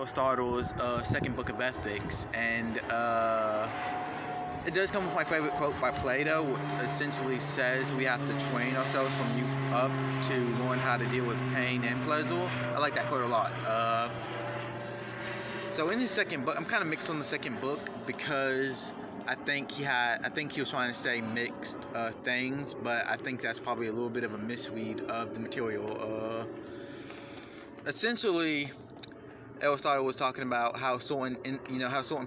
Aristotle's second book of Ethics, and it does come with my favorite quote by Plato, which essentially says we have to train ourselves from youth up to learn how to deal with pain and pleasure. I like that quote a lot. So in his second book, I'm kind of mixed on the second book because I think he was trying to say mixed things, but I think that's probably a little bit of a misread of the material. Essentially, Aristotle was talking about how certain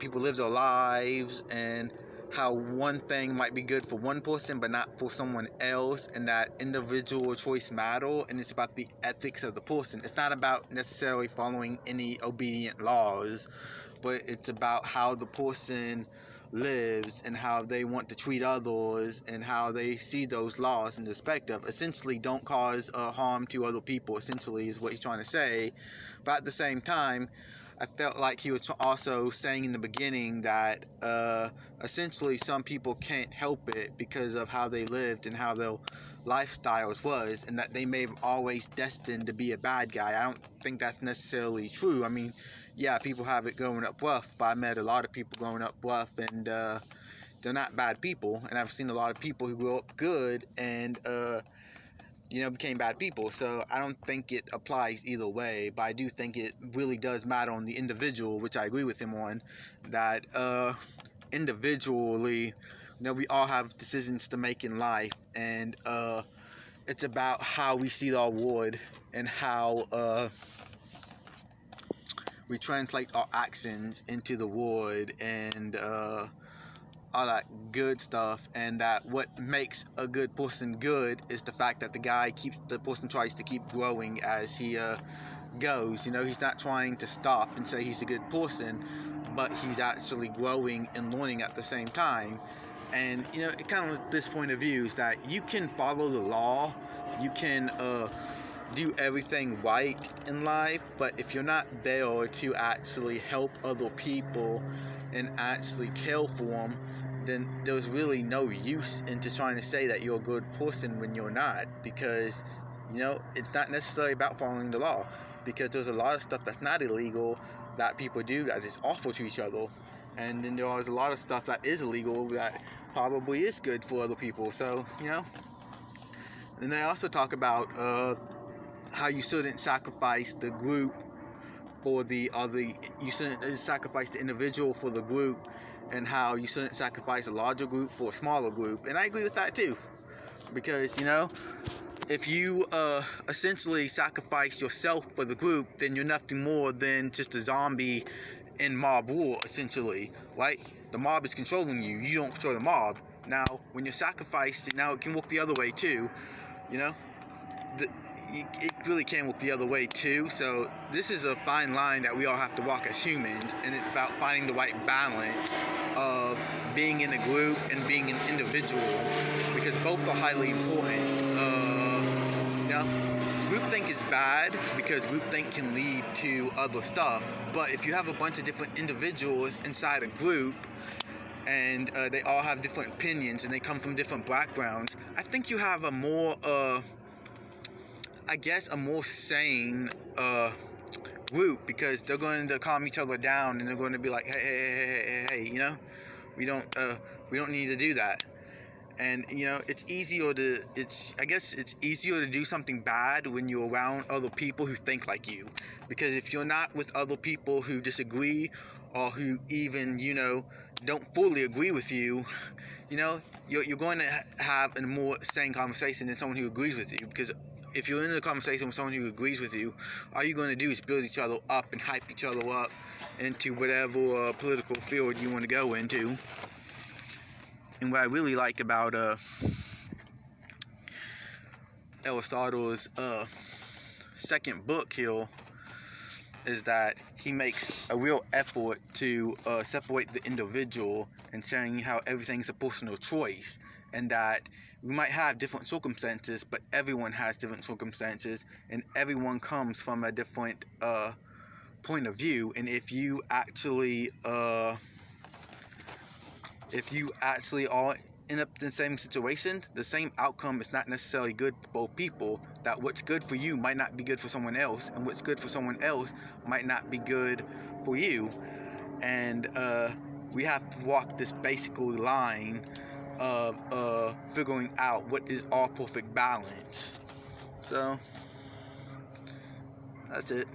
people live their lives, and how one thing might be good for one person but not for someone else, and that individual choice matter, and it's about the ethics of the person. It's not about necessarily following any obedient laws, but it's about how the person lives and how they want to treat others and how they see those laws in perspective. Essentially, don't cause harm to other people, essentially, is what he's trying to say. But at the same time, I felt like he was also saying in the beginning that essentially some people can't help it because of how they lived and how their lifestyles was, and that they may have always destined to be a bad guy. I don't think that's necessarily true. I mean, yeah, people have it growing up rough, but I met a lot of people growing up rough, and they're not bad people. And I've seen a lot of people who grew up good and became bad people. So I don't think it applies either way, but I do think it really does matter on the individual, which I agree with him on, that individually, we all have decisions to make in life, and it's about how we see our world and how we translate our actions into the world, and all that good stuff. And that what makes a good person good is the fact that the person tries to keep growing as he goes. He's not trying to stop and say he's a good person, but he's actually growing and learning at the same time. And it kind of this point of view is that you can follow the law, you can do everything right in life, but if you're not there to actually help other people and actually care for them, then there's really no use into trying to say that you're a good person when you're not, because it's not necessarily about following the law, because there's a lot of stuff that's not illegal that people do that is awful to each other, and then there's a lot of stuff that is illegal that probably is good for other people. So and they also talk about how you shouldn't sacrifice the group for the other. You shouldn't sacrifice the individual for the group, and how you shouldn't sacrifice a larger group for a smaller group. And I agree with that too, because if you essentially sacrifice yourself for the group, then you're nothing more than just a zombie in mob war, essentially, right? The mob is controlling you. You don't control the mob. Now, when you're sacrificed, now it can work the other way too. It really can work the other way too. So this is a fine line that we all have to walk as humans, and it's about finding the right balance of being in a group and being an individual, because both are highly important. Groupthink is bad because groupthink can lead to other stuff, but if you have a bunch of different individuals inside a group, and they all have different opinions and they come from different backgrounds, I think you have a more sane group, because they're going to calm each other down, and they're going to be like, hey, we don't need to do that. And it's easier to do something bad when you're around other people who think like you, because if you're not with other people who disagree, or who even don't fully agree with you, you're going to have a more sane conversation than someone who agrees with you. Because if you're in a conversation with someone who agrees with you, all you're going to do is build each other up and hype each other up into whatever political field you want to go into. And what I really like about Aristotle's second book here is that he makes a real effort to separate the individual, and saying how everything's a personal choice, and that we might have different circumstances, but everyone has different circumstances, and everyone comes from a different point of view. And if you actually all end up in the same situation, the same outcome is not necessarily good for both people. that what's good for you might not be good for someone else, and what's good for someone else might not be good for you. And we have to walk this basic line of figuring out what is our perfect balance. So that's it.